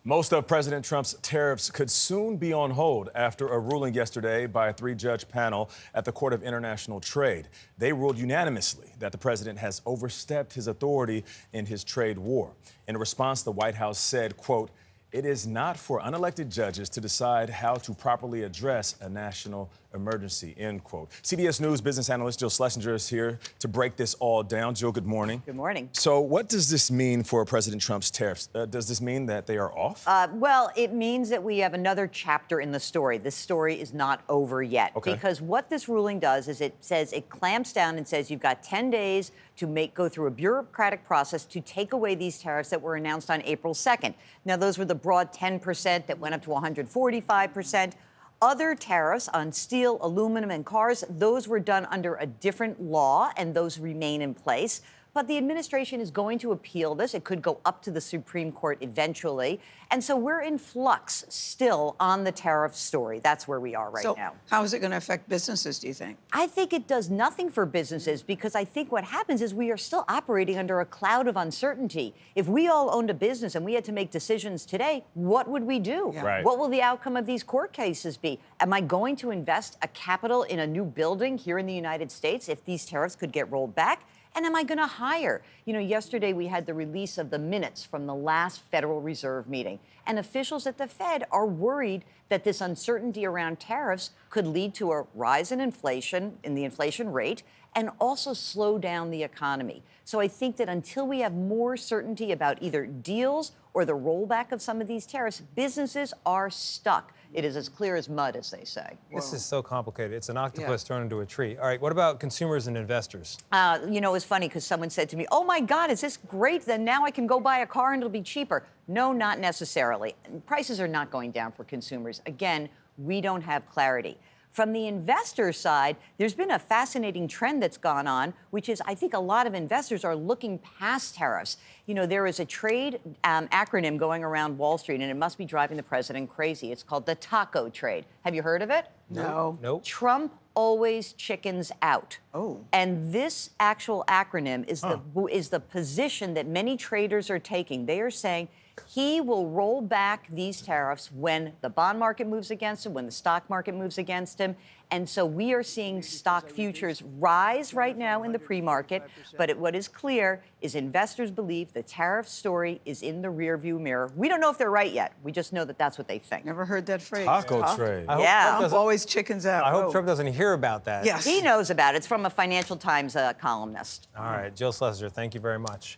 Most of President Trump's tariffs could soon be on hold after a ruling yesterday by a three-judge panel at the Court of International Trade. They ruled unanimously that the president has overstepped his authority in his trade war. In response, the White House said, quote, "It is not for unelected judges to decide how to properly address a national emergency," end quote. CBS News business analyst Jill Schlesinger is here to break this all down. Jill, good morning. Good morning. So what does this mean for President Trump's tariffs? Does this mean that they are off? Well, it means that we have another chapter in the story. This story is not over yet. Okay. Because what this ruling does is it says it clamps down and says you've got 10 days to go through a bureaucratic process to take away these tariffs that were announced on April 2nd. Now, those were the broad 10% that went up to 145%. Other tariffs on steel, aluminum, and cars, those were done under a different law, and those remain in place. But the administration is going to appeal this. It could go up to the Supreme Court eventually. And so we're in flux still on the tariff story. That's where we are right now. How is it going to affect businesses, do you think? I think it does nothing for businesses because I think what happens is we are still operating under a cloud of uncertainty. If we all owned a business and we had to make decisions today, what would we do? Yeah. Right. What will the outcome of these court cases be? Am I going to invest a capital in a new building here in the United States if these tariffs could get rolled back? And am I going to hire? You know, yesterday we had the release of the minutes from the last Federal Reserve meeting. And officials at the Fed are worried that this uncertainty around tariffs could lead to a rise in inflation, in the inflation rate, and also slow down the economy. So I think that until we have more certainty about either deals or the rollback of some of these tariffs, businesses are stuck. It is as clear as mud, as they say. This is so complicated. It's an octopus turned into a tree. All right, what about consumers and investors? You know, it was funny because someone said to me, "Oh my God, is this great? Then now I can go buy a car and it'll be cheaper." No, not necessarily. Prices are not going down for consumers. Again, we don't have clarity. From the investor side, there's been a fascinating trend that's gone on, which is I think a lot of investors are looking past tariffs. You know, there is a trade acronym going around Wall Street, and it must be driving the president crazy. It's called the taco trade. Have you heard of it? No. Nope. Trump always chickens out. Oh. And this actual acronym is the position that many traders are taking. They are saying he will roll back these tariffs when the bond market moves against him, when the stock market moves against him. And so we are seeing stock futures rise right now in the pre-market. But what is clear is investors believe the tariff story is in the rearview mirror. We don't know if they're right yet. We just know that that's what they think. Never heard that phrase. Taco trade. Yeah. Always chickens out. I hope Oh. Trump doesn't hear about that. Yes. He knows about it. It's from a Financial Times columnist. All right, Jill Schlesinger, thank you very much.